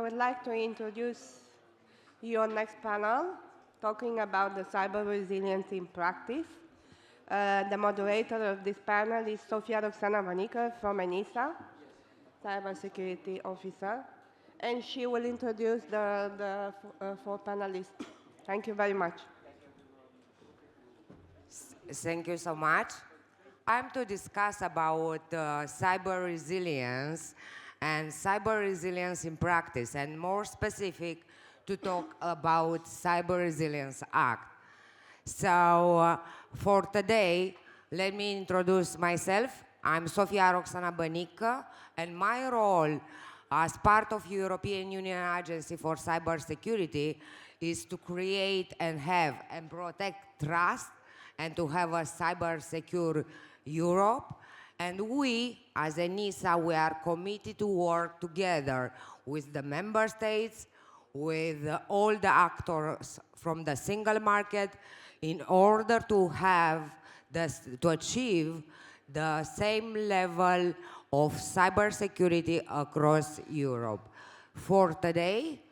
would like to introduce your next panel, talking about the cyber resilience in practice. The moderator of this panel is Sofia-Roxana from ENISA, Cybersecurity Officer, and she will introduce the four panelists. Thank you very much. Thank you so much. I'm to discuss about cyber resilience and cyber resilience in practice, and more specific, to talk about Cyber Resilience Act. So for today, let me introduce myself. I'm Sofia-Roxana, and my role as part of European Union Agency for Cybersecurity is to create and have and protect trust and to have a cyber secure Europe. And we, as ENISA, we are committed to work together with the member states, with all the actors from the single market, in order to have to achieve the same level of cybersecurity across Europe. For today,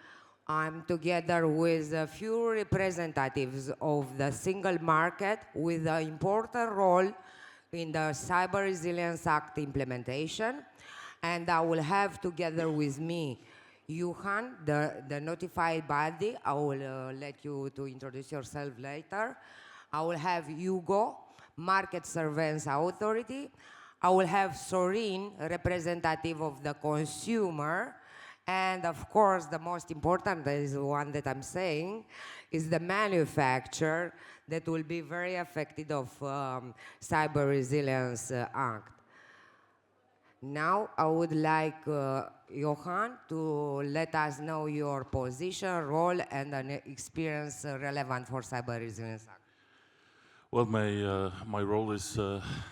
I'm together with a few representatives of the single market with an important role in the Cyber Resilience Act implementation. And I will have together with me Johan, the notified body. I will let you to introduce yourself later. I will have Hugo, Market Surveillance Authority. I will have Sorin, representative of the consumer. And of course, the most important is the one that I'm saying, is the manufacturer that will be very affected of Cyber Resilience Act. Now, I would like Johan to let us know your position, role, and an experience relevant for Cyber Resilience Act. Well, my role is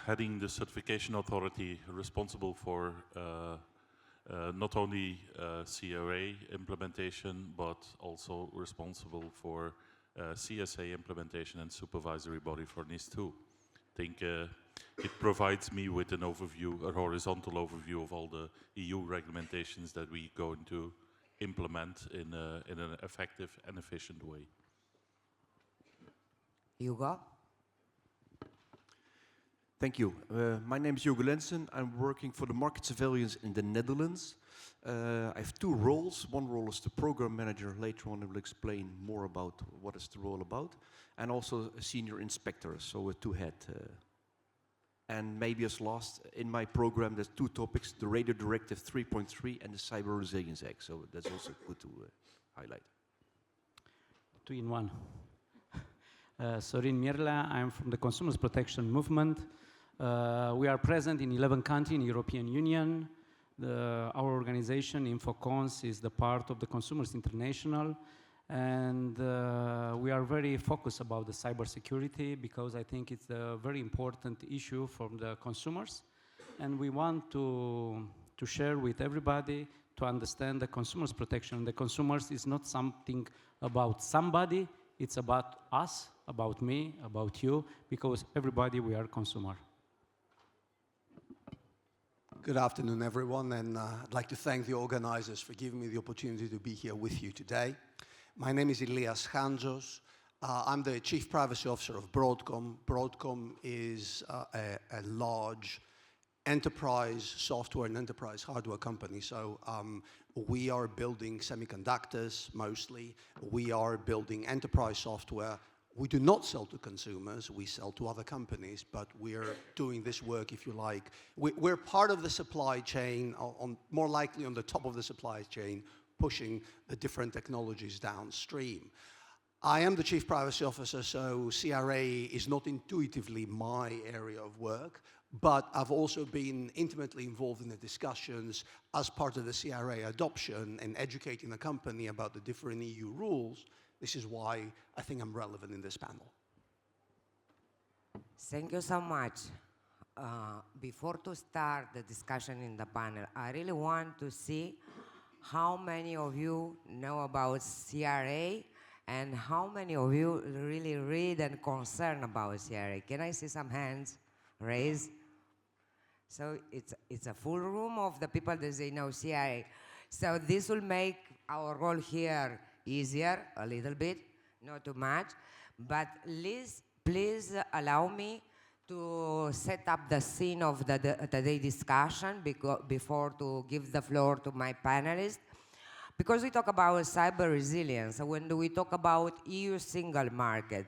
heading the certification authority responsible for not only CRA implementation, but also responsible for CSA implementation and supervisory body for NIS2. I think it provides me with an overview, a horizontal overview of all the EU regulations that we're going to implement in an effective and efficient way. Hugo? Thank you. My name is Hugo LENSSEN. I'm working for the market surveillance in the Netherlands. I have two roles. One role is the program manager. Later on I will explain more about what is the role about. And also a senior inspector, so a two-head. And maybe as last, in my program there's two topics, the Radio Directive 3.3 and the Cyber Resilience Act. So that's also good to highlight. Two in one. Sorin, MIERLEA, I'm from the Consumers Protection Movement. We are present in 11 countries in the European Union. Our organization, InfoCons, is the part of the Consumers International. And we are very focused about the cybersecurity because I think it's a very important issue for the consumers. And we want to share with everybody to understand the consumers' protection. The consumers is not something about somebody, it's about us, about me, about you, because everybody, we are consumer. Good afternoon, everyone, and I'd like to thank the organizers for giving me the opportunity to be here with you today. My name is Ilias. I'm the Chief Privacy Officer of Broadcom. Broadcom is a large enterprise software and enterprise hardware company. So we are building semiconductors mostly. We are building enterprise software. We do not sell to consumers, we sell to other companies, but we're doing this work, if you like. We're part of the supply chain, more likely on the top of the supply chain, pushing the different technologies downstream. I am the Chief Privacy Officer, so CRA is not intuitively my area of work, but I've also been intimately involved in the discussions as part of the CRA adoption and educating the company about the different EU rules. This is why I think I'm relevant in this panel. Thank you so much. Before to start the discussion in the panel, I really want to see how many of you know about CRA and how many of you really read and concern about CRA. Can I see some hands raised? So it's a full room of the people that they know CRA. So this will make our role here easier, a little bit, not too much, but please allow me to set up the scene of the today discussion before to give the floor to my panelists. Because we talk about cyber resilience, when we talk about EU single market,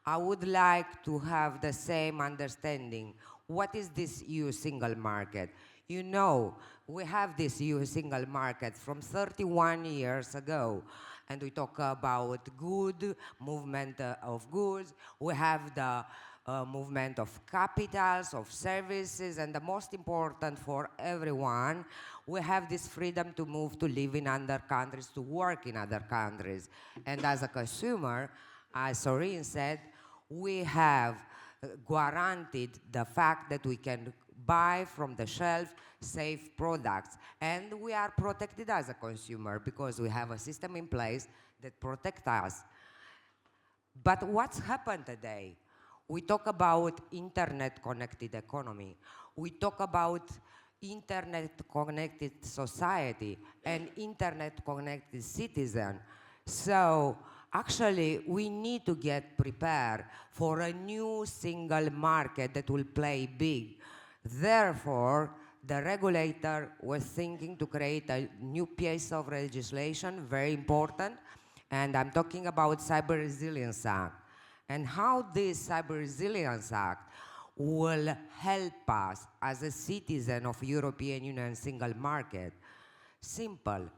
I would like to have the same understanding. What is this EU single market? You know, we have this EU single market from 31 years ago, and we talk about good movement of goods. We have the movement of capitals, of services, and the most important for everyone, we have this freedom to move, to live in other countries, to work in other countries. And as a consumer, as Sorin said, we have guaranteed the fact that we can buy from the shelf safe products. And we are protected as a consumer because we have a system in place that protects us. But what's happened today? We talk about internet-connected economy. We talk about internet-connected society and internet-connected citizen. So actually, we need to get prepared for a new single market that will play big. Therefore, the regulator was thinking to create a new piece of legislation, very important, and I'm talking about Cyber Resilience Act. And how this Cyber Resilience Act will help us as a citizen of European Union single market. Simple.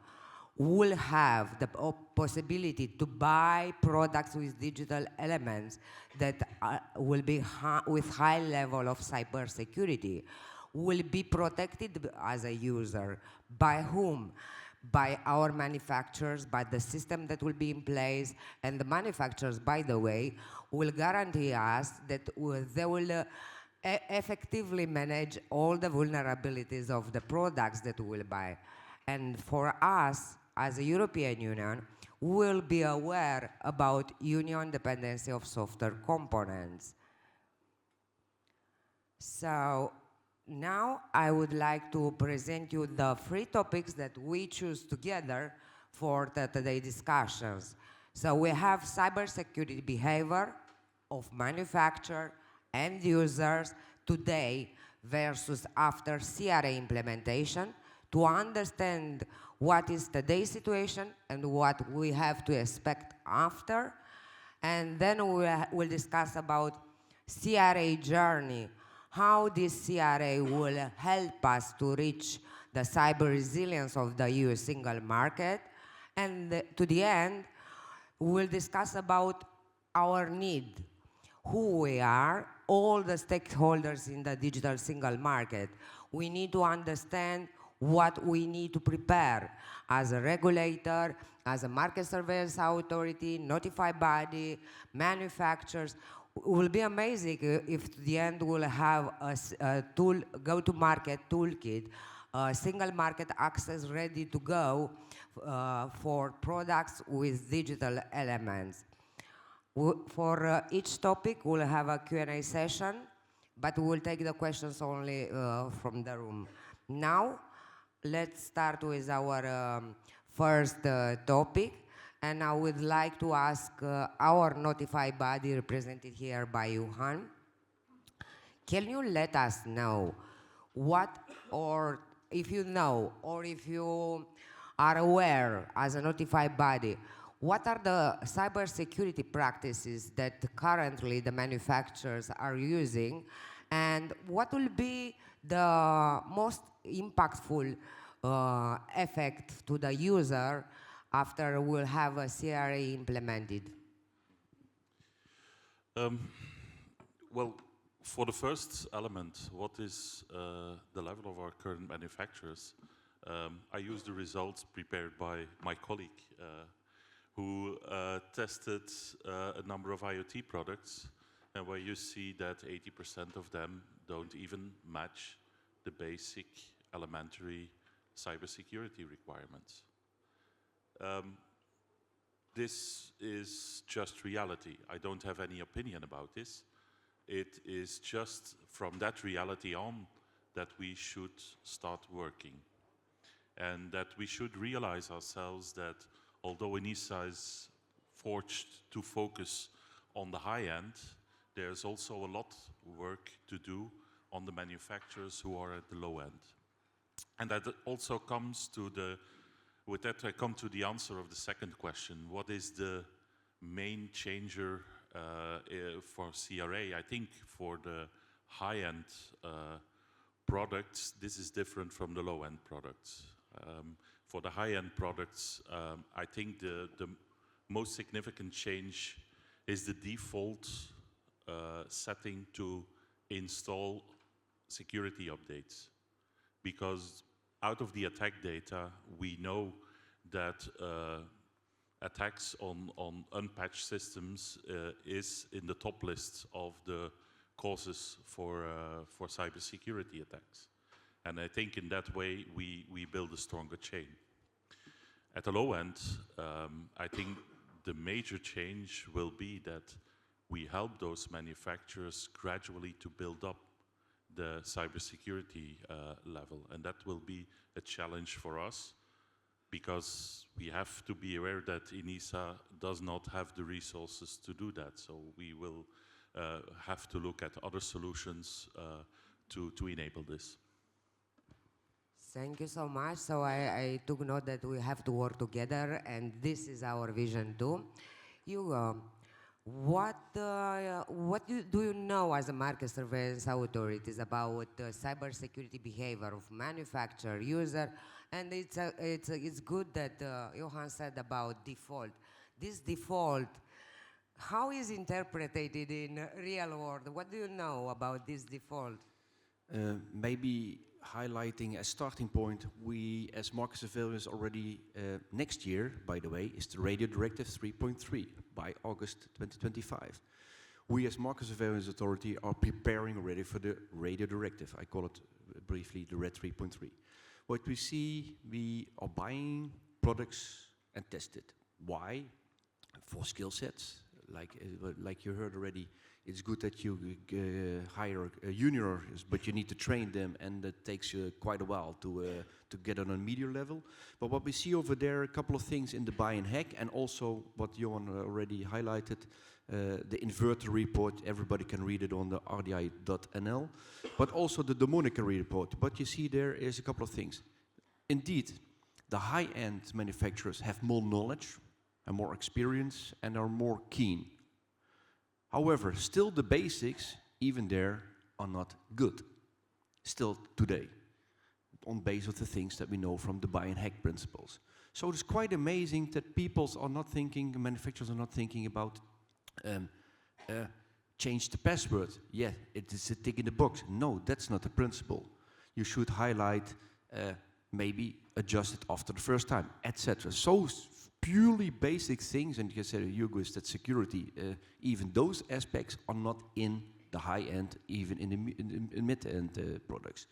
We'll have the possibility to buy products with digital elements that will be with high level of cybersecurity, will be protected as a user. By whom? By our manufacturers, by the system that will be in place, and the manufacturers, by the way, will guarantee us that they will effectively manage all the vulnerabilities of the products that we will buy. And for us, as a European Union, we will be aware about union dependency of software components. So now I would like to present you the 3 topics that we choose together for today's discussions. So we have cybersecurity behavior of manufacturer and users today versus after CRA implementation, to understand what is today's situation and what we have to expect after. And then we'll discuss about CRA journey, how this CRA will help us to reach the cyber resilience of the EU single market. And to the end, we'll discuss about our need, who we are, all the stakeholders in the digital single market. We need to understand what we need to prepare as a regulator, as a market surveillance authority, notified body, manufacturers. It will be amazing if at the end we'll have a tool, go-to-market toolkit, single market access ready to go for products with digital elements. For each topic, we'll have a Q&A session, but we will take the questions only from the room. Now, let's start with our first topic, and I would like to ask our notified body represented here by Johan. Can you let us know what, or if you know, or if you are aware as a notified body, what are the cybersecurity practices that currently the manufacturers are using, and what will be the most impactful effect to the user after we'll have a CRA implemented? Well, for the first element, what is the level of our current manufacturers? I use the results prepared by my colleague who tested a number of IoT products, and where you see that 80% of them don't even match the basic elementary cybersecurity requirements. This is just reality. I don't have any opinion about this. It is just from that reality on that we should start working. and that we should realize ourselves that although ENISA is forged to focus on the high end, there's also a lot of work to do on the manufacturers who are at the low end. And that also comes to with that I come to the answer of the second question. What is the main changer for CRA? I think for the high-end products, this is different from the low-end products. For the high-end products, I think the most significant change is the default setting to install security updates. Because out of the attack data, we know that attacks on unpatched systems is in the top list of the causes for cybersecurity attacks. And I think in that way, we build a stronger chain. At the low end, I think the major change will be that we help those manufacturers gradually to build up the cybersecurity level. And that will be a challenge for us, because we have to be aware that ENISA does not have the resources to do that. So we will have to look at other solutions to enable this. Thank you so much. So I took note that we have to work together, and this is our vision too. Hugo, what do you know as a market surveillance authorities about cybersecurity behavior of manufacturer, user? And it's good that Johan said about default. This default, how is interpreted in real world? What do you know about this default? Maybe highlighting a starting point, we as market surveillance already next year, by the way, is the Radio Directive 3.3 by August 2025. We as market surveillance authority are preparing already for the Radio Directive. I call it briefly the Red 3.3. What we see, we are buying products and test it. Why? For skill sets, like you heard already. It's good that you hire juniors, but you need to train them, and it takes you quite a while to get on a media level. But what we see over there, a couple of things in the buy and hack, and also what Johan already highlighted, the inverter report. Everybody can read it on the rdi.nl, but also the DNSC report. What you see there is a couple of things. Indeed, the high-end manufacturers have more knowledge and more experience and are more keen. However, still the basics, even there, are not good. Still today, on base of the things that we know from the buy and hack principles. So it's quite amazing that manufacturers are not thinking about change the password. Yeah, it is a tick in the box. No, that's not the principle. You should highlight, maybe adjust it after the first time, etc. So purely basic things, and you said, Hugo, is that security, even those aspects are not in the high end, even in the mid-end products.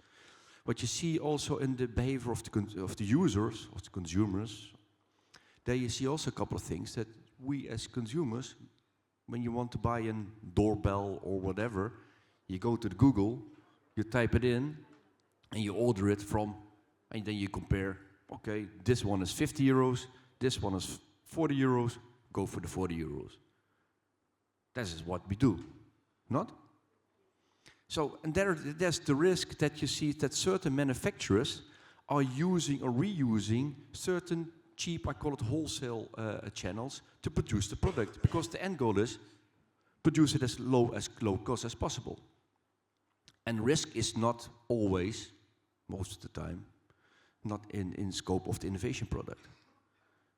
What you see also in the behavior of the users, of the consumers, there you see also a couple of things that we as consumers, when you want to buy a doorbell or whatever, you go to the Google, you type it in, and you order it from, and then you compare, okay, this one is 50 euros, this one is 40 euros, go for the 40 euros. This is what we do, not? So, and there's the risk that you see that certain manufacturers are using or reusing certain cheap, I call it wholesale channels, to produce the product, because the end goal is produce it as low cost as possible. And risk is not always, most of the time, not in scope of the innovation product.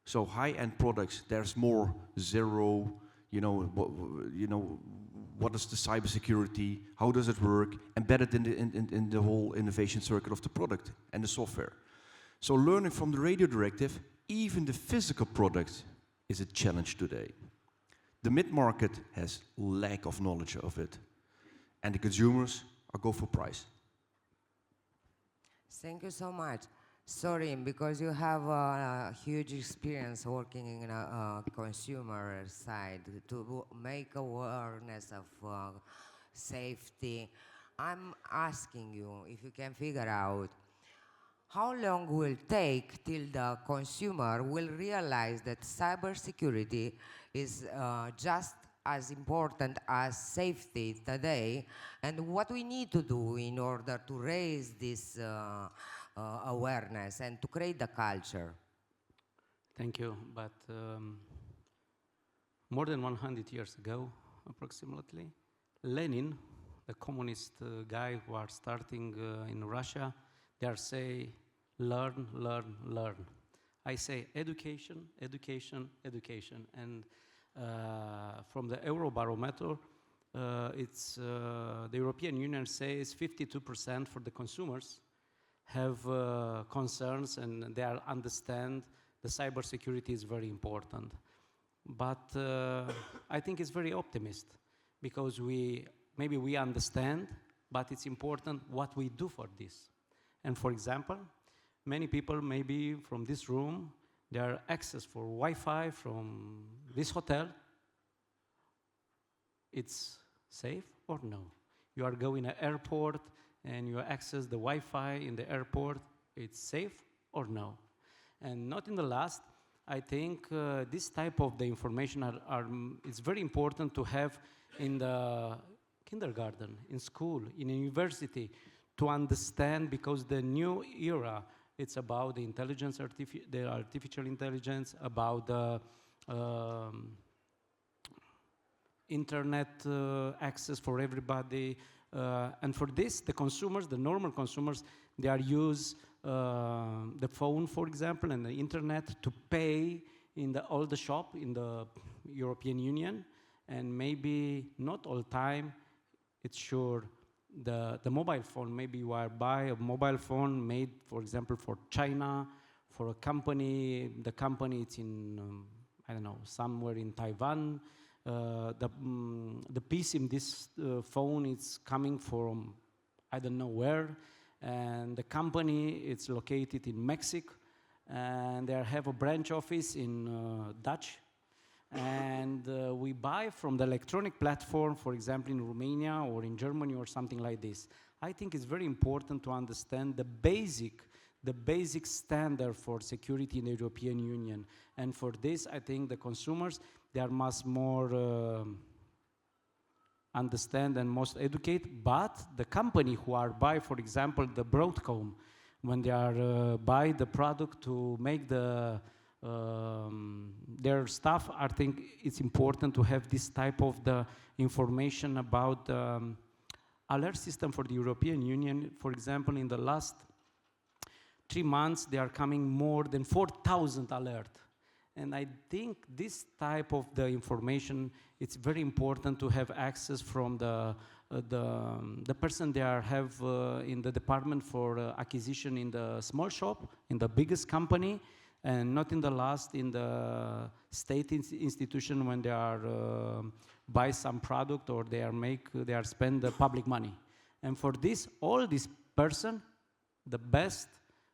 So high-end products, there's more zero, what is the cybersecurity, how does it work, embedded in the whole innovation circle of the product and the software. So learning from the Radio Directive, even the physical product is a challenge today. The mid-market has lack of knowledge of it, and the consumers go for price. Thank you so much. Sorin, because you have a huge experience working in a consumer side to make awareness of safety, I'm asking you if you can figure out how long will take till the consumer will realize that cybersecurity is just as important as safety today, and what we need to do in order to raise this awareness and to create the culture? Thank you. But more than 100 years ago, approximately, Lenin, the communist guy who are starting in Russia, they are say, learn, learn, learn. I say education, education, education. And from the Eurobarometer, the European Union says 52% for the consumers have concerns and they understand the cybersecurity is very important. But I think it's very optimist because maybe we understand, but it's important what we do for this. And for example, many people maybe from this room, they are access for Wi-Fi from this hotel. It's safe or no? You are going to airport and you access the Wi-Fi in the airport, it's safe or no? And not in the last, I think this type of the information it's very important to have in the kindergarten, in school, in university, to understand, because the new era, it's about the intelligence, the artificial intelligence, about the internet access for everybody. And for this, the consumers, the normal consumers, they are use the phone, for example, and the internet to pay in all the shop in the European Union. And maybe not all time, it's sure the mobile phone, maybe you are buy a mobile phone made, for example, for China, for a company, the company it's in, I don't know, somewhere in Taiwan. The piece in this phone is coming from, I don't know where, and the company it's located in Mexico, and they have a branch office in Dutch. And we buy from the electronic platform, for example, in Romania or in Germany or something like this. I think it's very important to understand the basic standard for security in the European Union. And for this, I think the consumers, they are much more understand and most educate, but the company who are buy, for example, the Broadcom, when they are buy the product to make their stuff, I think it's important to have this type of the information about alert system for the European Union. For example, in the last 3 months, they are coming more than 4,000 alert. And I think this type of the information, it's very important to have access from the person they have in the department for acquisition in the small shop, in the biggest company, and not in the last in the state institution when they are buy some product or they are spend the public money. And for this, all this person, the best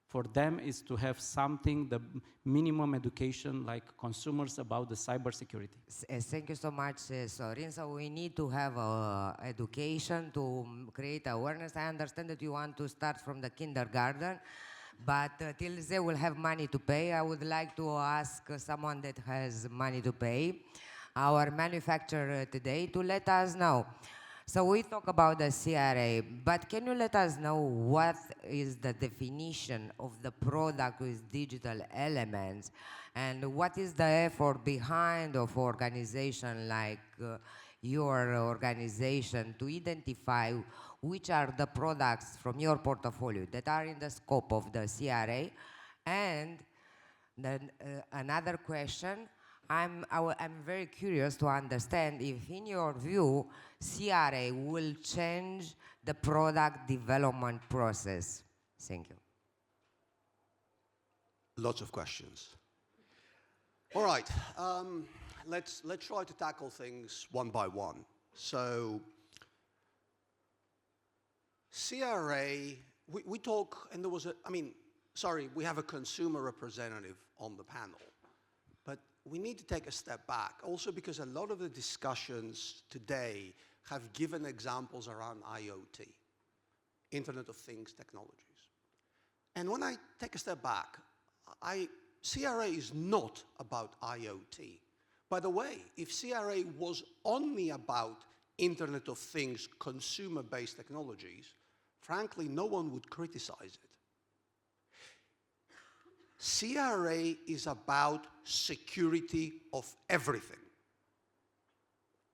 for them is to have something, the minimum education like consumers about the cybersecurity. Thank you so much, Sorin. So we need to have education to create awareness. I understand that you want to start from the kindergarten, but till they will have money to pay, I would like to ask someone that has money to pay, our manufacturer today, to let us know. So we talk about the CRA, but can you let us know what is the definition of the product with digital elements, and what is the effort behind of organization like your organization to identify which are the products from your portfolio that are in the scope of the CRA? And then another question, I'm very curious to understand if, in your view, CRA will change the product development process. Thank you. Lots of questions. All right, let's try to tackle things one by one. So, CRA, we talk, and there was we have a consumer representative on the panel. But we need to take a step back, also because a lot of the discussions today have given examples around IoT, Internet of Things technologies. And when I take a step back, CRA is not about IoT. By the way, if CRA was only about Internet of Things, consumer-based technologies, frankly, no one would criticize it. CRA is about security of everything.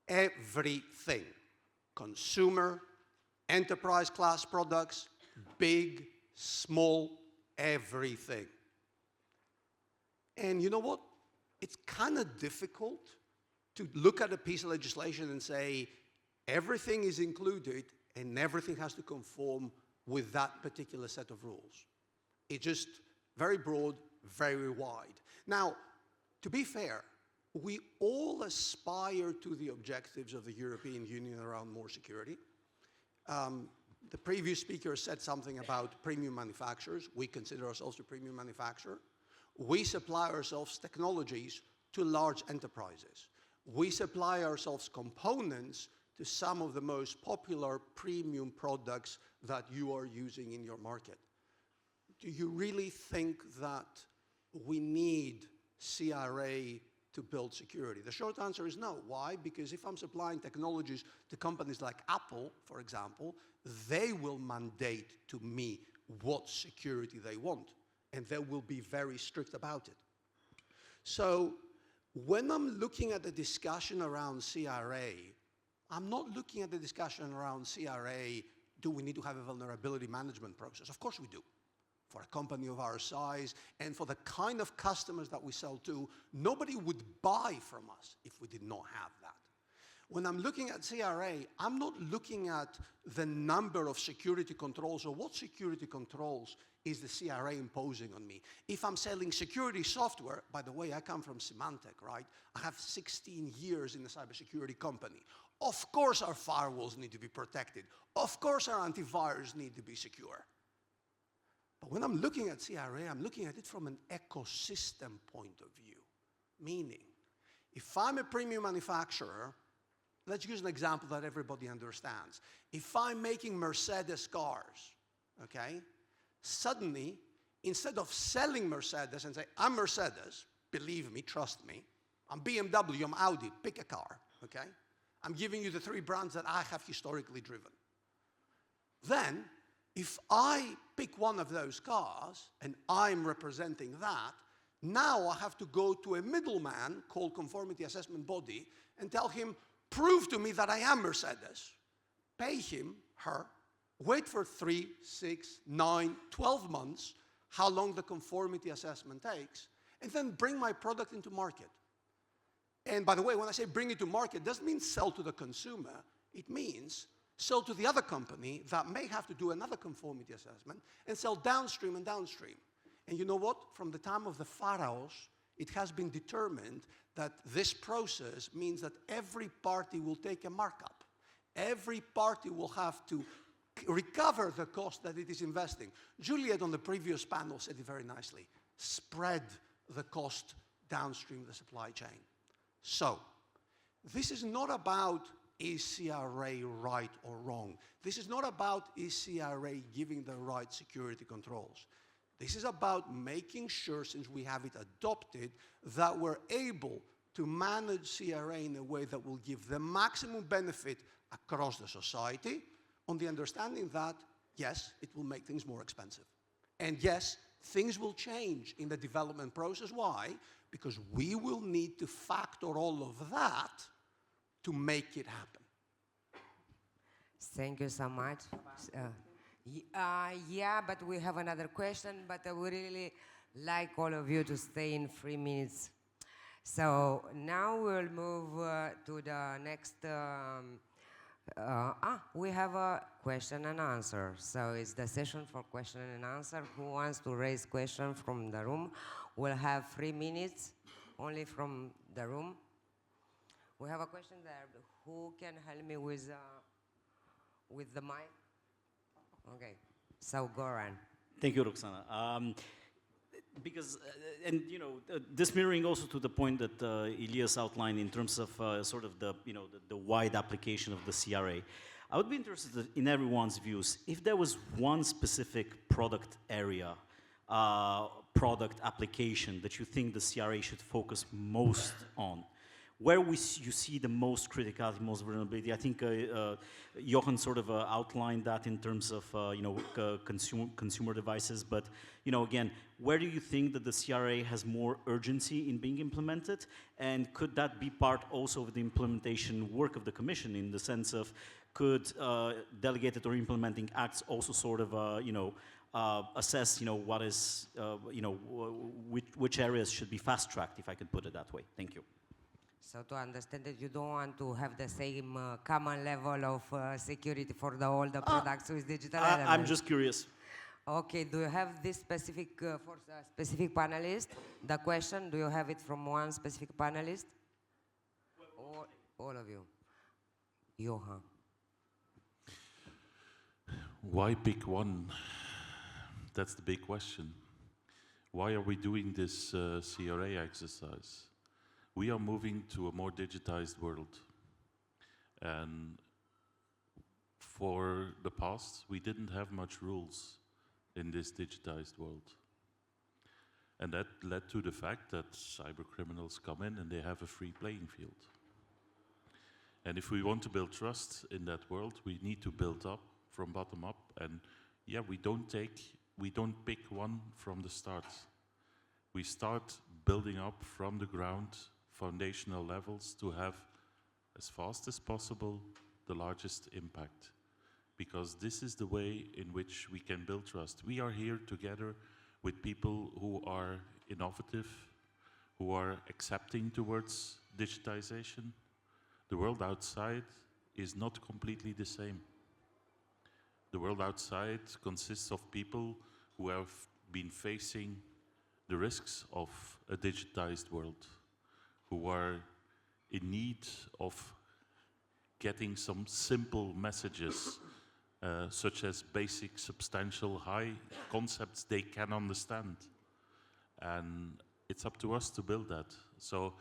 Everything. Consumer, enterprise class products, big, small, everything. And you know what? It's kind of difficult to look at a piece of legislation and say everything is included and everything has to conform with that particular set of rules. It's just very broad, very wide. Now, to be fair, we all aspire to the objectives of the European Union around more security. The previous speaker said something about premium manufacturers. We consider ourselves a premium manufacturer. We supply ourselves technologies to large enterprises. We supply ourselves components to some of the most popular premium products that you are using in your market. Do you really think that we need CRA to build security? The short answer is no. Why? Because if I'm supplying technologies to companies like Apple, for example, they will mandate to me what security they want, and they will be very strict about it. So when I'm looking at the discussion around CRA, I'm not looking at the discussion around CRA, do we need to have a vulnerability management process? Of course we do. For a company of our size and for the kind of customers that we sell to, nobody would buy from us if we did not have that. When I'm looking at CRA, I'm not looking at the number of security controls or what security controls is the CRA imposing on me. If I'm selling security software, by the way, I come from Symantec, right? I have 16 years in a cybersecurity company. Of course our firewalls need to be protected. Of course our antivirus need to be secure. But when I'm looking at CRA, I'm looking at it from an ecosystem point of view. Meaning, if I'm a premium manufacturer, let's use an example that everybody understands. If I'm making Mercedes cars, okay, suddenly, instead of selling Mercedes and say, I'm Mercedes, believe me, trust me, I'm BMW, I'm Audi, pick a car, okay? I'm giving you the 3 brands that I have historically driven. Then, if I pick one of those cars, and I'm representing that, now I have to go to a middleman called Conformity Assessment Body and tell him, prove to me that I am Mercedes, pay him, her, wait for 3, 6, 9, 12 months, how long the conformity assessment takes, and then bring my product into market. And by the way, when I say bring it to market, it doesn't mean sell to the consumer. It means sell to the other company that may have to do another conformity assessment and sell downstream and downstream. And you know what? From the time of the pharaohs, it has been determined that this process means that every party will take a markup. Every party will have to recover the cost that it is investing. Juliet on the previous panel said it very nicely. Spread the cost downstream the supply chain. So, this is not about is CRA right or wrong. This is not about is CRA giving the right security controls. This is about making sure, since we have it adopted, that we're able to manage CRA in a way that will give the maximum benefit across the society, on the understanding that, yes, it will make things more expensive. And yes, things will change in the development process. Why? Because we will need to factor all of that to make it happen. Thank you so much. Yeah, but we have another question, but I would really like all of you to stay in 3 minutes. So now we'll move to the next, we have a question and answer. So it's the session for question and answer. Who wants to raise question from the room? We'll have 3 minutes, only from the room. We have a question there. Who can help me with the mic? Okay, so Goran. Thank you, Roxana. Because, and you know, this mirroring also to the point that Ilias outlined in terms of sort of the, you know, the wide application of the CRA. I would be interested in everyone's views. If there was one specific product area product application that you think the CRA should focus most on? Where you see the most criticality, most vulnerability? I think Johan sort of outlined that in terms of consumer devices, but again, where do you think that the CRA has more urgency in being implemented, and could that be part also of the implementation work of the Commission in the sense of could delegated or implementing acts also sort of assess what is which areas should be fast tracked, if I could put it that way? Thank you. So to understand that you don't want to have the same common level of security for all the products with digital elements. I'm just curious. Okay, do you have this specific, for a specific panelist, the question, do you have it from one specific panelist? All of you. Johan. Why pick one? That's the big question. Why are we doing this CRA exercise? We are moving to a more digitized world. And for the past, we didn't have much rules in this digitized world. And that led to the fact that cyber criminals come in and they have a free playing field. And if we want to build trust in that world, we need to build up from bottom up. And yeah, we don't pick one from the start. We start building up from the ground, foundational levels, to have, as fast as possible, the largest impact. Because this is the way in which we can build trust. We are here together with people who are innovative, who are accepting towards digitization. The world outside is not completely the same. The world outside consists of people who have been facing the risks of a digitized world, who are in need of getting some simple messages, such as basic, substantial, high concepts they can understand. And it's up to us to build that. So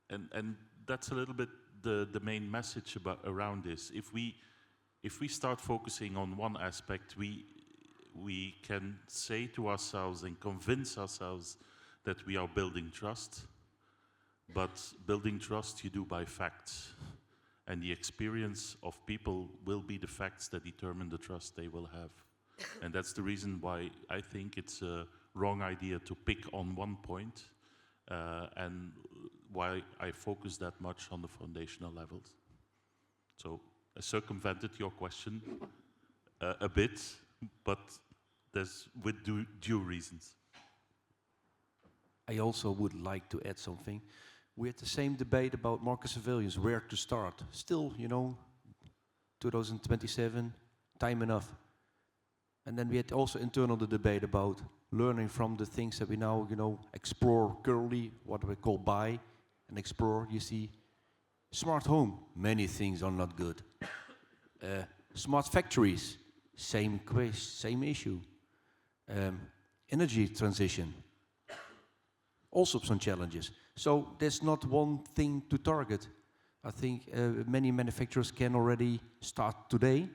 and that's a little bit the main message around this. If we start focusing on one aspect, we can say to ourselves and convince ourselves that we are building trust, but building trust you do by facts. And the experience of people will be the facts that determine the trust they will have. And that's the reason why I think it's a wrong idea to pick on one point, and why I focus that much on the foundational levels. So I circumvented your question a bit, but there's with due reasons. I also would like to add something. We had the same debate about market surveillance, where to start. Still, 2027, time enough. And then we had also internal the debate about learning from the things that we now, explore currently, what we call buy and explore. You see, smart home, many things are not good. Smart factories, same issue. Energy transition, also some challenges. So there's not one thing to target. I think many manufacturers can already start today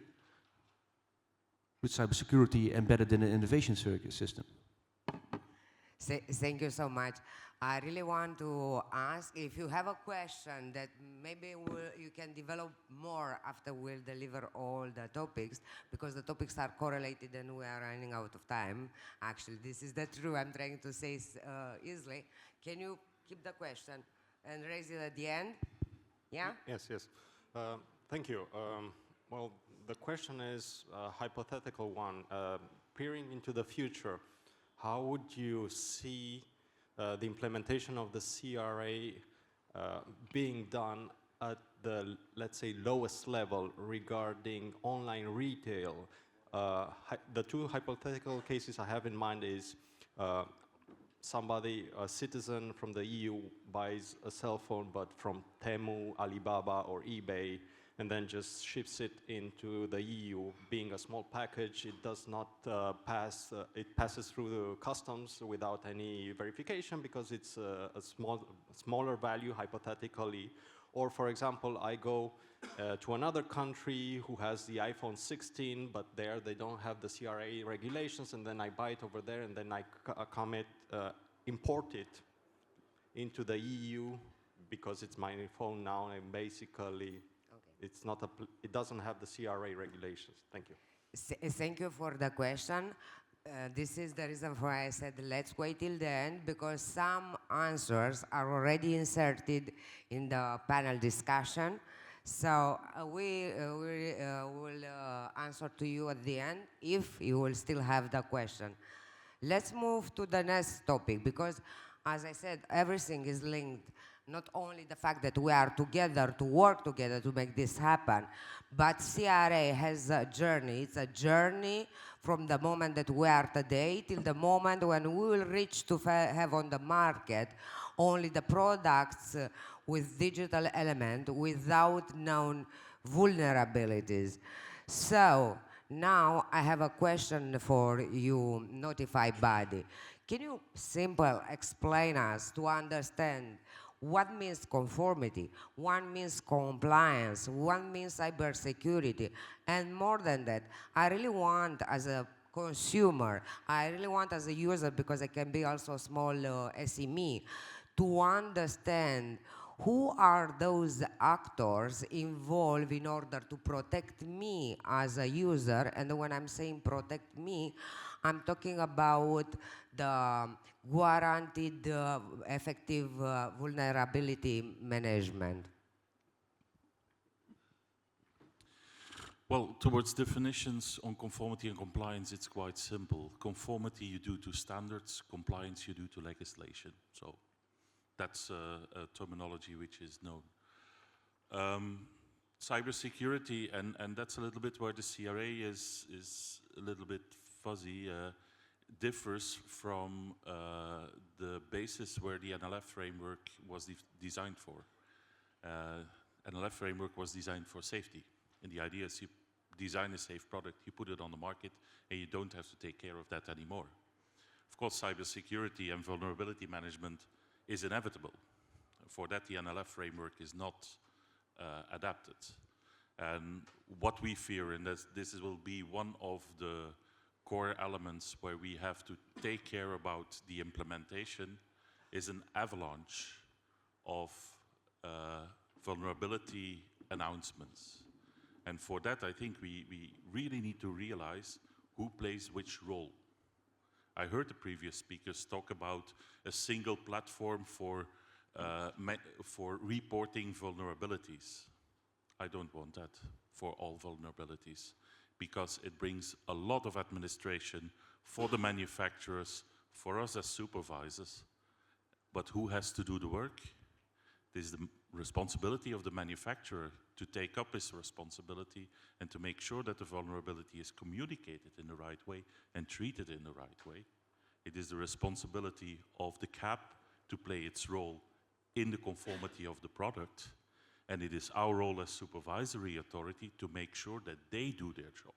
with cybersecurity embedded in an innovation system. Thank you so much. I really want to ask if you have a question that maybe you can develop more after we'll deliver all the topics, because the topics are correlated and we are running out of time. Actually, this is the truth I'm trying to say easily. Can you keep the question and raise it at the end? Yeah? Yes. Thank you. Well, the question is a hypothetical one. Peering into the future, how would you see the implementation of the CRA being done at the, let's say, lowest level regarding online retail? The two hypothetical cases I have in mind is somebody, a citizen from the EU, buys a cell phone, but from Temu, Alibaba, or eBay, and then just ships it into the EU. Being a small package, it does not pass, it passes through the customs without any verification because it's a smaller value, hypothetically. Or for example, I go to another country who has the iPhone 16, but there they don't have the CRA regulations, and then I buy it over there, and then I import it into the EU because it's my phone now, and basically it's not it doesn't have the CRA regulations. Thank you. Thank you for the question. This is the reason why I said let's wait till the end, because some answers are already inserted in the panel discussion. So we will answer to you at the end if you will still have the question. Let's move to the next topic, because as I said, everything is linked. Not only the fact that we are together to work together to make this happen, but CRA has a journey. It's a journey from the moment that we are today till the moment when we will reach to have on the market only the products with digital element without known vulnerabilities. So now I have a question for you, notified body. Can you simply explain us to understand what means conformity, what means compliance, what means cybersecurity, and more than that, I really want as a consumer, I really want as a user, because I can be also a small SME, to understand who are those actors involved in order to protect me as a user. And when I'm saying protect me, I'm talking about the guaranteed effective vulnerability management. Well, towards definitions on conformity and compliance, it's quite simple. Conformity you do to standards, compliance you do to legislation. So that's a terminology which is known. Cybersecurity, and that's a little bit where the CRA is a little bit fuzzy, differs from the basis where the NLF framework was designed for. NLF framework was designed for safety. And the idea is you design a safe product, you put it on the market, and you don't have to take care of that anymore. Of course, cybersecurity and vulnerability management is inevitable. For that, the NLF framework is not adapted. And what we fear, and this will be one of the core elements where we have to take care about the implementation, is an avalanche of vulnerability announcements. And for that, I think we really need to realize who plays which role. I heard the previous speakers talk about a single platform for reporting vulnerabilities. I don't want that for all vulnerabilities, because it brings a lot of administration for the manufacturers, for us as supervisors. But who has to do the work? It is the responsibility of the manufacturer to take up his responsibility and to make sure that the vulnerability is communicated in the right way and treated in the right way. It is the responsibility of the CAP to play its role in the conformity of the product. And it is our role as supervisory authority to make sure that they do their job.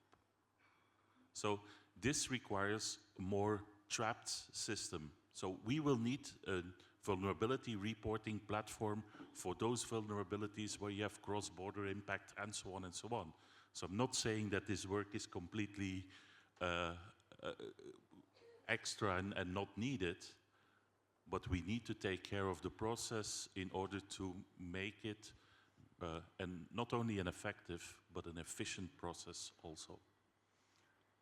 So this requires a more trapped system. So we will need a vulnerability reporting platform for those vulnerabilities where you have cross-border impact and so on and so on. So I'm not saying that this work is completely extra and not needed, but we need to take care of the process in order to make it and not only an effective, but an efficient process also.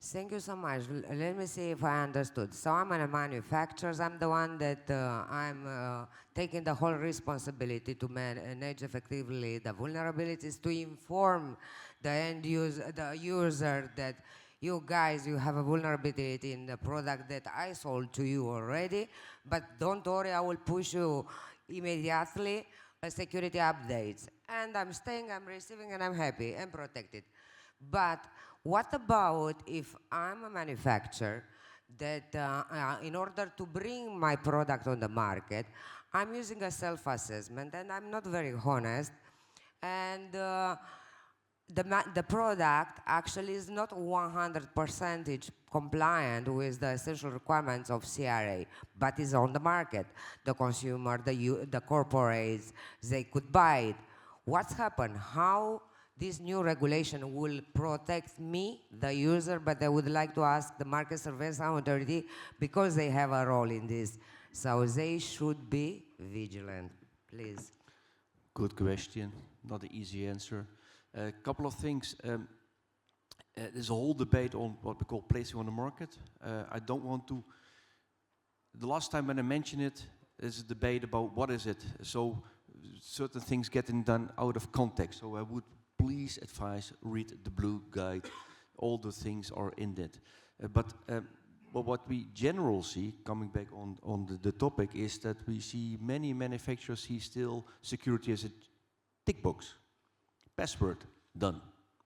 Thank you so much. Let me see if I understood. So I'm a manufacturer. I'm the one that I'm taking the whole responsibility to manage effectively the vulnerabilities, to inform the end user, the user that you guys, you have a vulnerability in the product that I sold to you already, but don't worry, I will push you immediately security updates. And I'm staying, I'm receiving, and I'm happy and protected. But what about if I'm a manufacturer that in order to bring my product on the market, I'm using a self-assessment and I'm not very honest, and the product actually is not 100% compliant with the essential requirements of CRA, but is on the market. The consumer, the corporates, they could buy it. what's happened? How this new regulation will protect me, the user, but I would like to ask the Market Surveillance Authority, because they have a role in this. So they should be vigilant, please. Good question, not an easy answer. A couple of things. There's a whole debate on what we call placing on the market. I don't want to, the last time when I mentioned it, there's a debate about what is it. So certain things getting done out of context. So I would please advise, read the blue guide. All the things are in it. But what we generally see, coming back on the topic, is that we see many manufacturers see still security as a tick box. Password, done.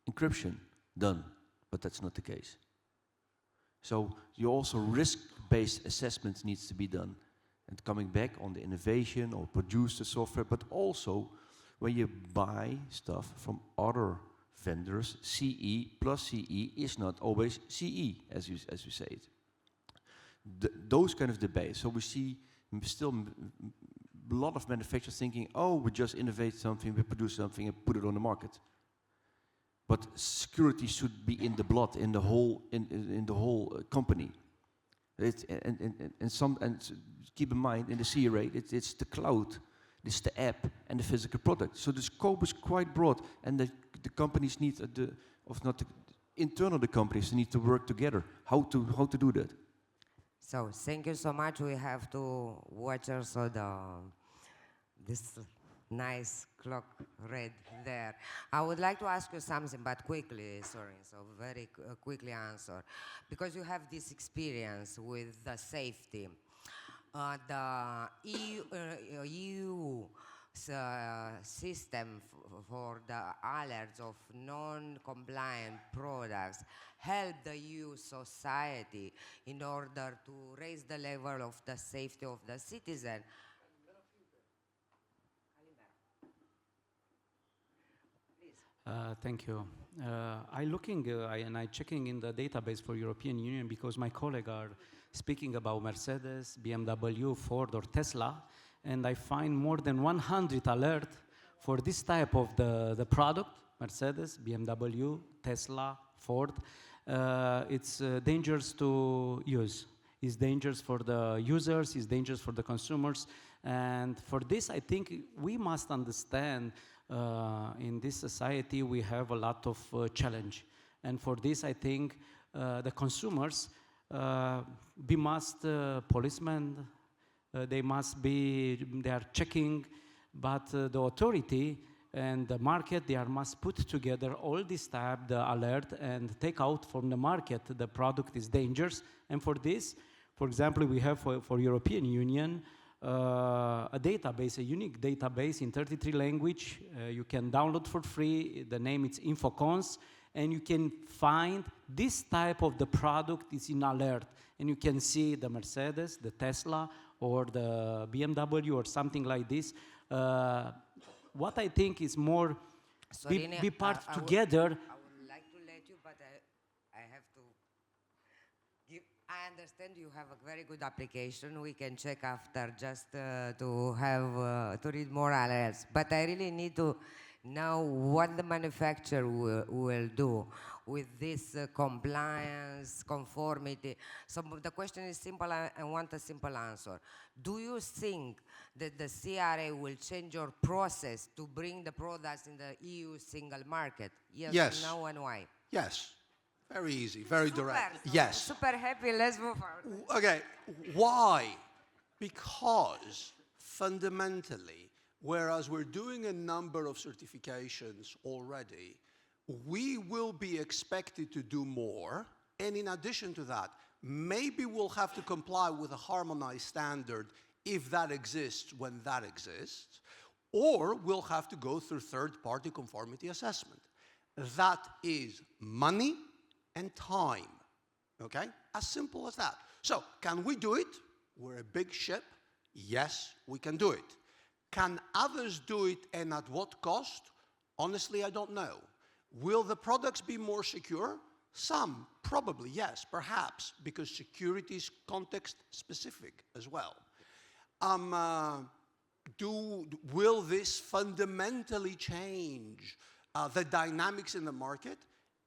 Encryption, done. But that's not the case. So you also risk-based assessments needs to be done. And coming back on the innovation or produce the software, but also when you buy stuff from other vendors, CE plus CE is not always CE, as you say it. Those kind of debates. So we see still a lot of manufacturers thinking, oh, we just innovate something, we produce something and put it on the market. But security should be in the blood, in the whole, in the whole company. And keep in mind, in the CRA, it's the cloud, it's the app, and the physical product. So the scope is quite broad, and the companies need internal the companies need to work together. How to do that? So thank you so much. We have to watch also this nice clock red there. I would like to ask you something, but quickly, Sorin, so very quickly answer. Because you have this experience with the safety. The EU system for the alerts of non-compliant products help the EU society in order to raise the level of the safety of the citizen. Thank you. I checking in the database for European Union because my colleagues are speaking about Mercedes, BMW, Ford, or Tesla, and I find more than 100 alerts for this type of the product, Mercedes, BMW, Tesla, Ford. It's dangerous to use. It's dangerous for the users, it's dangerous for the consumers, and for this I think we must understand in this society we have a lot of challenge, and for this I think the consumers policemen, they are checking, but the authority and the market, must put together all this type, the alert, and take out from the market the product is dangerous. And for this, for example, we have for European Union a database, a unique database in 33 language. You can download for free. The name is InfoCons, and you can find this type of the product is in alert. And you can see the Mercedes, the Tesla, or the BMW, or something like this. What I think is more be part together. I would like to let you, but I have to give. I understand you have a very good application. We can check after just to have to read more alerts. But I really need to know what the manufacturer will do with this compliance, conformity. So the question is simple. I want a simple answer. Do you think that the CRA will change your process to bring the products in the EU single market? Yes. No, and why? Yes. Very easy, very direct. So yes. Super happy. Let's move forward. Okay. Why? Because fundamentally, whereas we're doing a number of certifications already, we will be expected to do more. And in addition to that, maybe we'll have to comply with a harmonized standard if that exists, when that exists, or we'll have to go through third-party conformity assessment. That is money and time, okay? As simple as that. So, can we do it? We're a big ship. Yes, we can do it. Can others do it, and at what cost? Honestly, I don't know. Will the products be more secure? Some, probably, yes, perhaps, because security is context-specific as well. will this fundamentally change the dynamics in the market?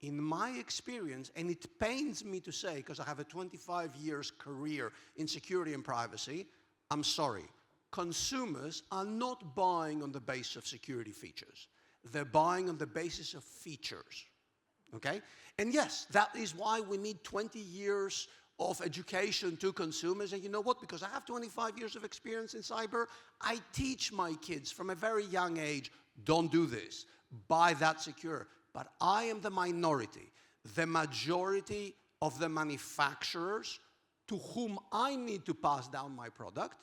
In my experience, and it pains me to say, because I have a 25 years career in security and privacy, I'm sorry, consumers are not buying on the basis of security features. They're buying on the basis of features, okay? And yes, that is why we need 20 years of education to consumers. And you know what? Because I have 25 years of experience in cyber, I teach my kids from a very young age, don't do this, buy that secure. But I am the minority. The majority of the manufacturers to whom I need to pass down my product,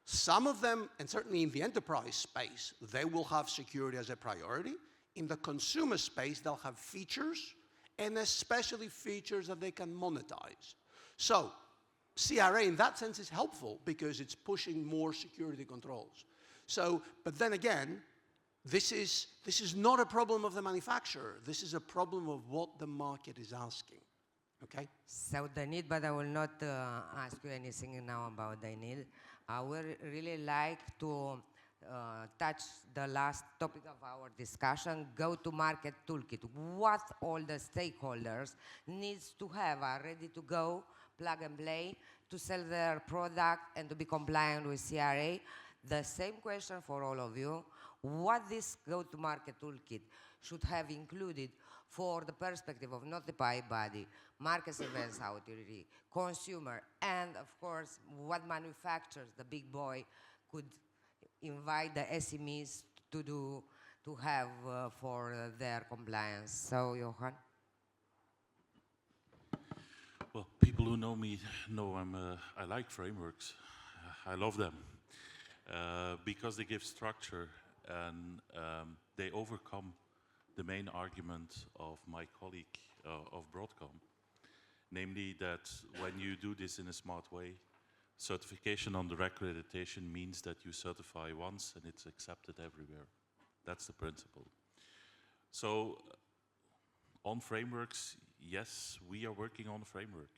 some of them, and certainly in the enterprise space, they will have security as a priority. In the consumer space, they'll have features, and especially features that they can monetize. So, CRA in that sense is helpful because it's pushing more security controls. So, but then again, this is not a problem of the manufacturer. This is a problem of what the market is asking, okay? So the need, but I will not ask you anything now about the need. I would really like to touch the last topic of our discussion, go-to-market toolkit. What all the stakeholders needs to have are ready to go, plug and play, to sell their product and to be compliant with CRA. The same question for all of you. What this go-to-market toolkit should have included for the perspective of notified body, market surveillance authority, consumer, and of course, what manufacturers, the big boy, could invite the SMEs to do, to have for their compliance. So, Johan? Well, people who know me know I like frameworks. I love them because they give structure and they overcome the main argument of my colleague of Broadcom, namely that when you do this in a smart way, certification under accreditation means that you certify once and it's accepted everywhere. That's the principle. So on frameworks, yes, we are working on a framework.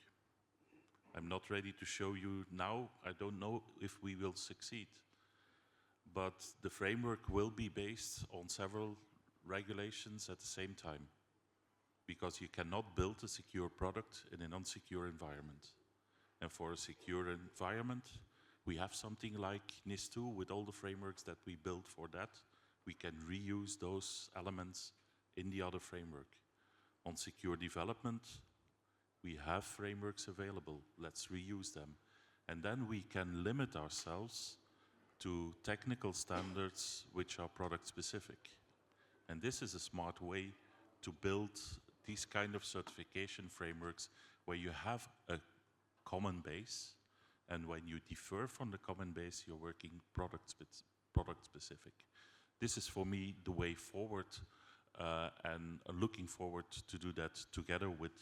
I'm not ready to show you now. I don't know if we will succeed. But the framework will be based on several regulations at the same time, because you cannot build a secure product in an unsecure environment. And for a secure environment, we have something like NIS2 with all the frameworks that we built for that. We can reuse those elements in the other framework. On secure development, we have frameworks available. Let's reuse them. And then we can limit ourselves to technical standards which are product specific. And this is a smart way to build these kind of certification frameworks where you have a common base, and when you differ from the common base, you're working product specific. This is for me the way forward, and looking forward to do that together with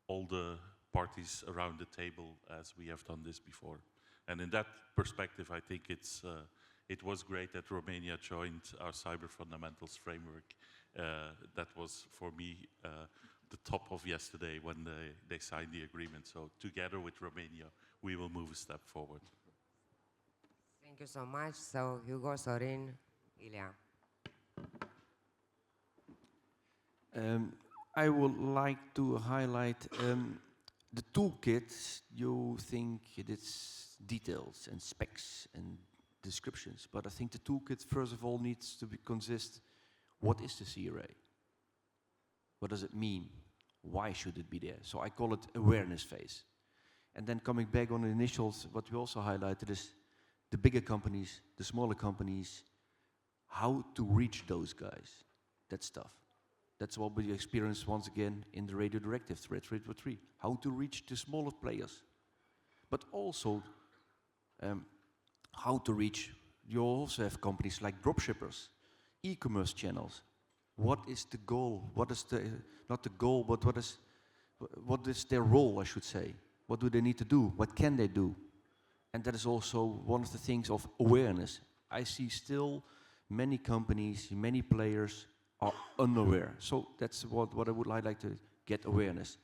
all the parties around the table as we have done this before. And in that perspective, I think it was great that Romania joined our Cyber Fundamentals framework. That was, for me, the top of yesterday when they signed the agreement. So together with Romania, we will move a step forward. Thank you so much. So Hugo, Sorin, Ilias. I would like to highlight the toolkit. You think it's details and specs and descriptions, but I think the toolkit first of all needs to consist, what is the CRA? What does it mean? Why should it be there? So I call it awareness phase. And then coming back on the initials, what we also highlighted is the bigger companies, the smaller companies, how to reach those guys, that stuff. That's what we experienced once again in the radio directive, threat 3.3, how to reach the smaller players. But also how to reach, you also have companies like dropshippers, e-commerce channels. What is the goal? What is the, not the goal, but what is their role, I should say? What do they need to do? What can they do? And that is also one of the things of awareness. I see still many companies, many players are unaware. So that's what I would like to get awareness.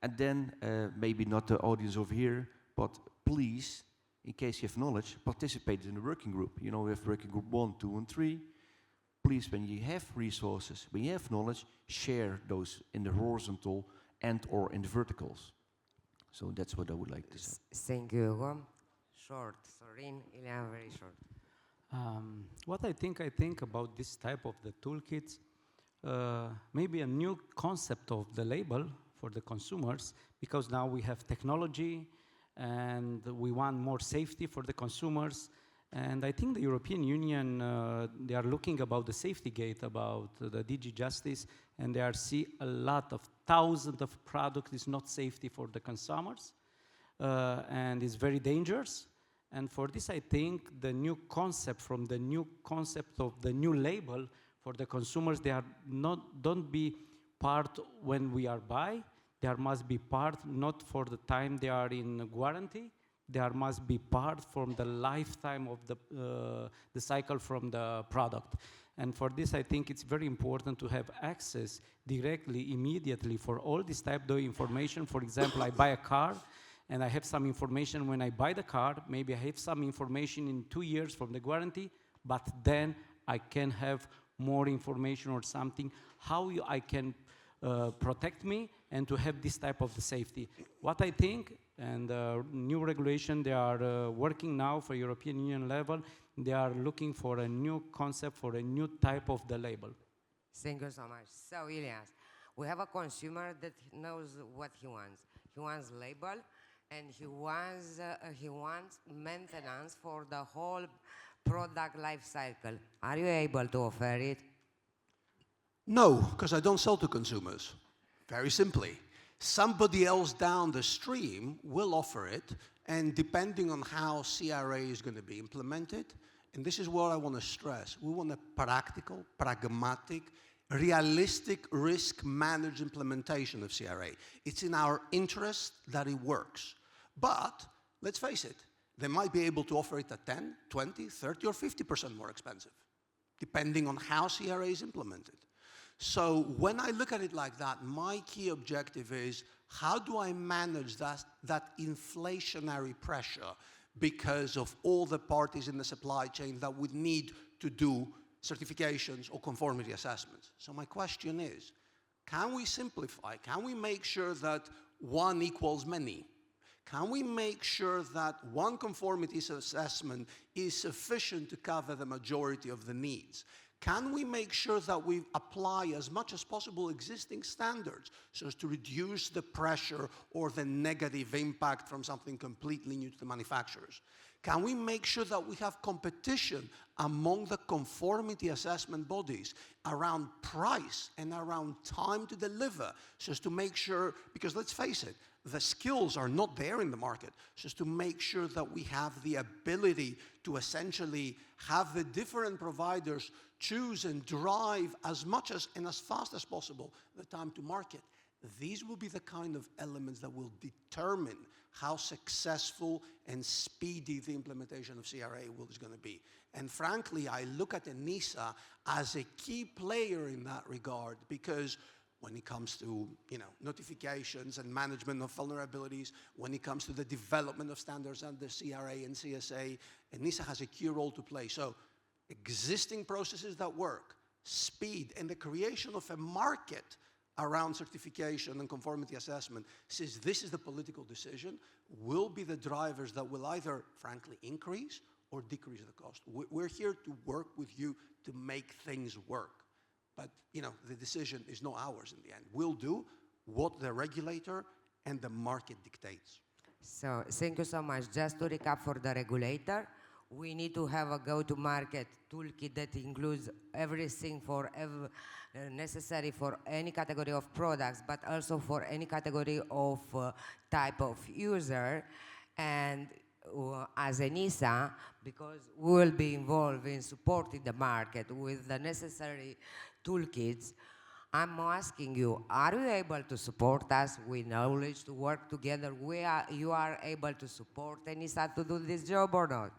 And then maybe not the audience over here, but please in case you have knowledge, participate in the working group. You know, we have working group 1, 2, and 3. Please, when you have resources, when you have knowledge, share those in the horizontal and or in the verticals. So that's what I would like to say. Thank you, Hugo. Short, Sorin, Ilias, very short. What I think about this type of the toolkits, maybe a new concept of the label for the consumers, because now we have technology and we want more safety for the consumers. And I think the European Union, they are looking about the safety gate, about the DG Justice, and they are see a lot of thousands of products is not safety for the consumers, and it's very dangerous. And for this, I think the new concept from the new concept of the new label for the consumers, they are don't be part when we are buy. There must be part not for the time they are in warranty. There must be part from the lifetime of the cycle from the product. And for this, I think it's very important to have access directly, immediately for all this type of information. For example, I buy a car, and I have some information when I buy the car. Maybe I have some information in 2 years from the guarantee, but then I can have more information or something, how I can protect me and to have this type of the safety. What I think, and new regulation, they are working now for European Union level, they are looking for a new concept, for a new type of the label. Thank you so much. So, Ilias, we have a consumer that knows what he wants. He wants label, and he wants maintenance for the whole product life cycle. Are you able to offer it? No, because I don't sell to consumers. Very simply. Somebody else down the stream will offer it, and depending on how CRA is going to be implemented, and this is what I want to stress, we want a practical, pragmatic, realistic risk-managed implementation of CRA. It's in our interest that it works. But, let's face it, they might be able to offer it at 10, 20, 30, or 50% more expensive, depending on how CRA is implemented. So when I look at it like that, my key objective is, how do I manage that inflationary pressure because of all the parties in the supply chain that would need to do certifications or conformity assessments? So my question is, can we simplify? Can we make sure that one equals many? Can we make sure that one conformity assessment is sufficient to cover the majority of the needs? Can we make sure that we apply as much as possible existing standards so as to reduce the pressure or the negative impact from something completely new to the manufacturers? Can we make sure that we have competition among the conformity assessment bodies around price and around time to deliver, so as to make sure, because let's face it, the skills are not there in the market, so as to make sure that we have the ability to essentially have the different providers choose and drive as much as and as fast as possible the time to market. These will be the kind of elements that will determine how successful and speedy the implementation of CRA is going to be. And frankly, I look at ENISA as a key player in that regard, because when it comes to notifications and management of vulnerabilities, when it comes to the development of standards under CRA and CSA, ENISA has a key role to play. So existing processes that work, speed, and the creation of a market around certification and conformity assessment, since this is the political decision, will be the drivers that will either, frankly, increase or decrease the cost. We're here to work with you to make things work. But, the decision is not ours in the end. We'll do what the regulator and the market dictates. So, thank you so much. Just to recap for the regulator, we need to have a go-to-market toolkit that includes everything for necessary for any category of products, but also for any category of type of user. And as ENISA, because we will be involved in supporting the market with the necessary toolkits, I'm asking you, are you able to support us with knowledge to work together? You are able to support ENISA to do this job or not?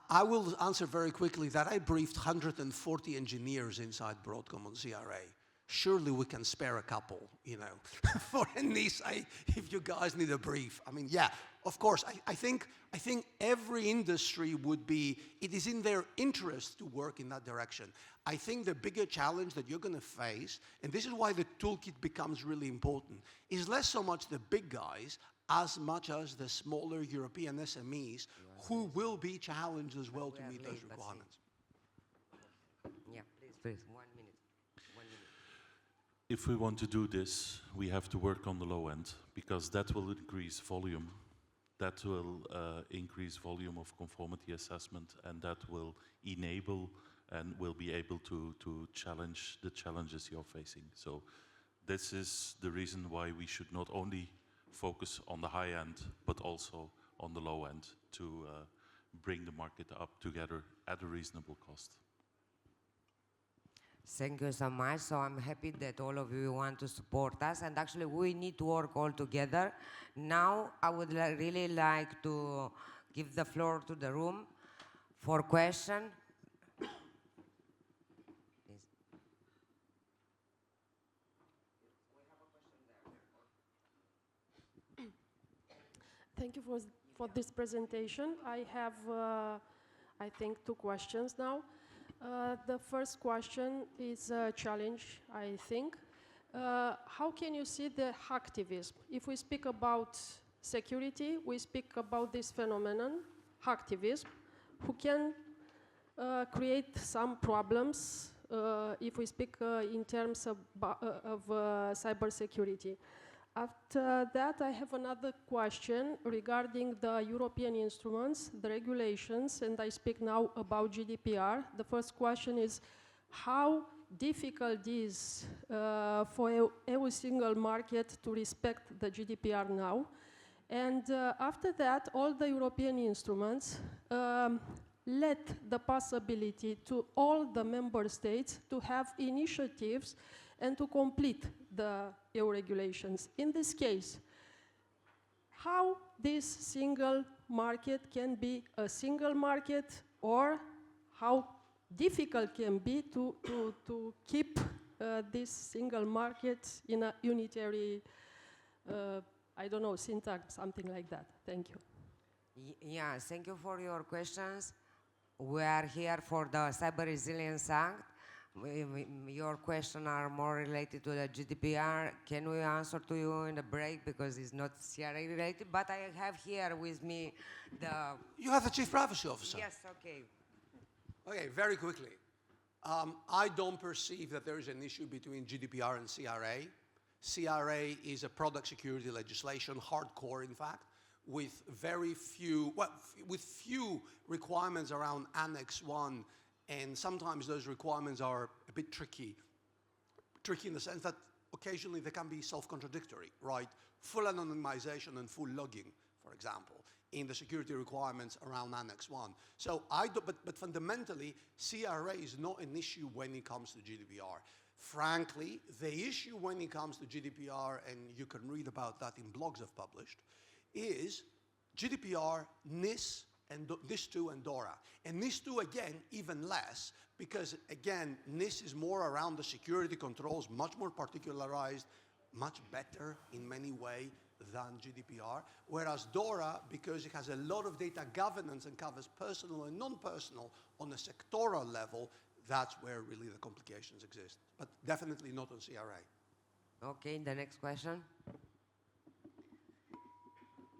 I will answer very quickly that I briefed 140 engineers inside Broadcom on CRA. Surely we can spare a couple, for ENISA if you guys need a brief. I mean, yeah, Of course, I think every industry would be, it is in their interest to work in that direction. I think the bigger challenge that you're going to face, and this is why the toolkit becomes really important, is less so much the big guys as much as the smaller European SMEs who will be challenged as well to meet those requirements. Yeah, please, 1 minute. 1 minute. If we want to do this, we have to work on the low end, because that will increase volume. That will increase volume of conformity assessment, and that will enable and will be able to challenge the challenges you're facing. So this is the reason why we should not only focus on the high end, but also on the low end to bring the market up together at a reasonable cost. Thank you so much. So I'm happy that all of you want to support us, and actually we need to work all together. Now I would really like to give the floor to the room for question. Thank you for this presentation. I have, I think, 2 questions now. The first question is a challenge, I think. How can you see the hacktivism? If we speak about security, we speak about this phenomenon, hacktivism, who can create some problems if we speak in terms of cybersecurity. After that, I have another question regarding the European instruments, the regulations, and I speak now about GDPR. The first question is how difficult it is for a single market to respect the GDPR now. And after that, all the European instruments let the possibility to all the member states to have initiatives and to complete the EU regulations. In this case, how this single market can be a single market, or how difficult can be to keep this single market in a unitary, I don't know, syntax, something like that. Thank you. Yeah, thank you for your questions. We are here for the Cyber Resilience Act. Your questions are more related to the GDPR. Can we answer to you in the break, because it's not CRA related? But I have here with me the... You have the Chief Privacy Officer. Yes, okay. Okay, very quickly. I don't perceive that there is an issue between GDPR and CRA. CRA is a product security legislation, hardcore in fact, with very few, well, with few requirements around Annex 1, and sometimes those requirements are a bit tricky. Tricky in the sense that occasionally they can be self-contradictory, right? Full anonymization and full logging, for example, in the security requirements around Annex 1. So but fundamentally, CRA is not an issue when it comes to GDPR. Frankly, the issue when it comes to GDPR, and you can read about that in blogs I've published, is GDPR, NIS, and NIS2 and DORA. And NIS2, again, even less, because, again, NIS is more around the security controls, much more particularized, much better in many ways than GDPR, whereas DORA, because it has a lot of data governance and covers personal and non-personal on a sectoral level, that's where really the complications exist, but definitely not on CRA. Okay, the next question.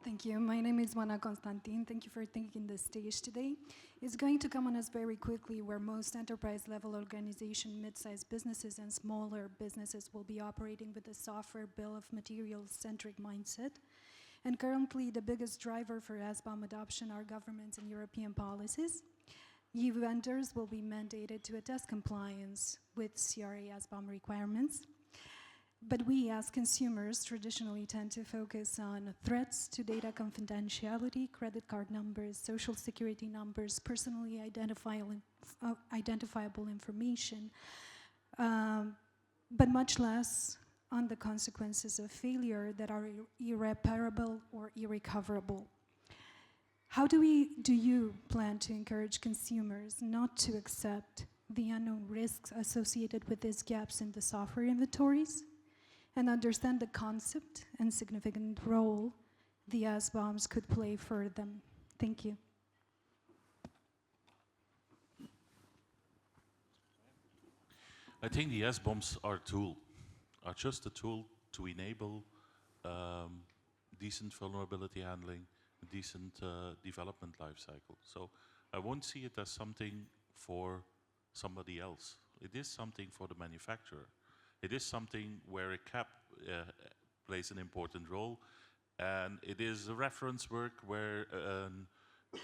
Thank you. My name is Juana Constantin. Thank you for taking the stage today. It's going to come on us very quickly where most enterprise-level organization, mid-sized businesses and smaller businesses will be operating with a software bill of materials-centric mindset. And currently, the biggest driver for SBOM adoption are governments and European policies. EU vendors will be mandated to attest compliance with CRA SBOM requirements. But we, as consumers, traditionally tend to focus on threats to data confidentiality, credit card numbers, social security numbers, personally identifiable information, but much less on the consequences of failure that are irreparable or irrecoverable. How do you plan to encourage consumers not to accept the unknown risks associated with these gaps in the software inventories, and understand the concept and significant role the SBOMs could play for them. Thank you. I think the SBOMs are just a tool to enable decent vulnerability handling, decent development lifecycle. So I won't see it as something for somebody else. It is something for the manufacturer. It is something where a CAP plays an important role, and it is a reference work where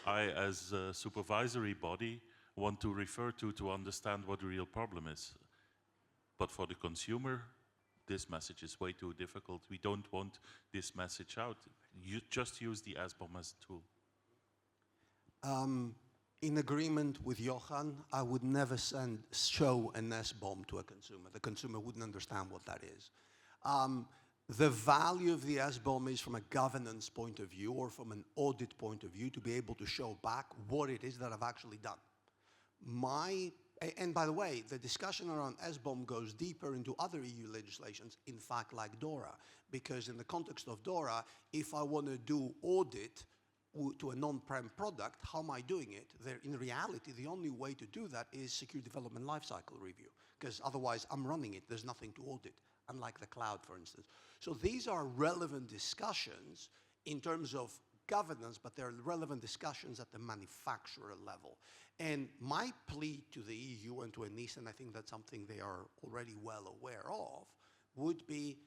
I, as a supervisory body, want to refer to understand what the real problem is. But for the consumer, this message is way too difficult. We don't want this message out. You just use the SBOM as a tool. In agreement with Johan, I would never show an SBOM to a consumer. The consumer wouldn't understand what that is. The value of the SBOM is from a governance point of view or from an audit point of view to be able to show back what it is that I've actually done. And by the way, the discussion around SBOM goes deeper into other EU legislations, in fact, like DORA, because in the context of DORA, if I want to do audit to a non-prem product, how am I doing it? In reality, the only way to do that is secure development lifecycle review, because otherwise I'm running it, there's nothing to audit, unlike the cloud, for instance. So these are relevant discussions in terms of governance, but they're relevant discussions at the manufacturer level. And my plea to the EU and to ENISA, and I think that's something they are already well aware of, would be,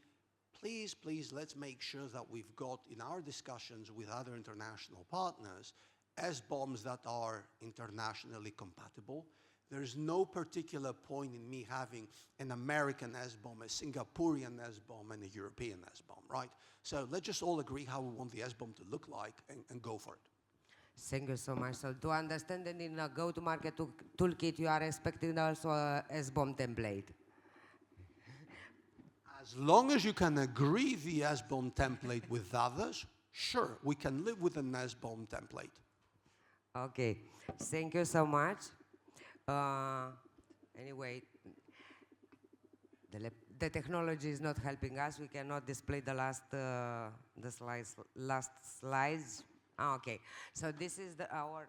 please, please, let's make sure that we've got, in our discussions with other international partners, SBOMs that are internationally compatible. There's no particular point in me having an American SBOM, a Singaporean SBOM, and a European SBOM, right? So let's just all agree how we want the SBOM to look like and go for it. Thank you so much. So to understand that in a go-to-market toolkit, you are expecting also a SBOM template. As long as you can agree the SBOM template with others, sure, we can live with an SBOM template. Okay, thank you so much. Anyway, the technology is not helping us. We cannot display the last slides. Okay, so this is our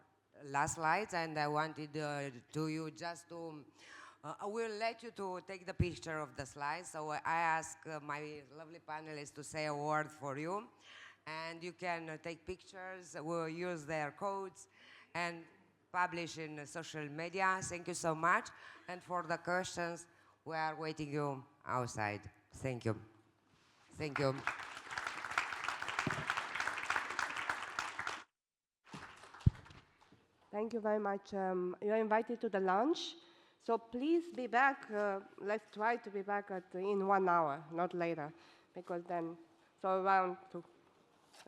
last slides, and I wanted you just to. I will let you to take the picture of the slides. So I ask my lovely panelists to say a word for you, and you can take pictures. We'll use their codes and publish in social media. Thank you so much. And for the questions, we are waiting you outside. Thank you. Thank you. Thank you very much. You're invited to the lunch. So please be back. Let's try to be back in 1 hour, not later, because then, so around 2,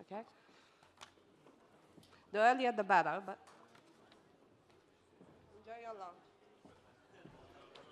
okay? The earlier the better, but.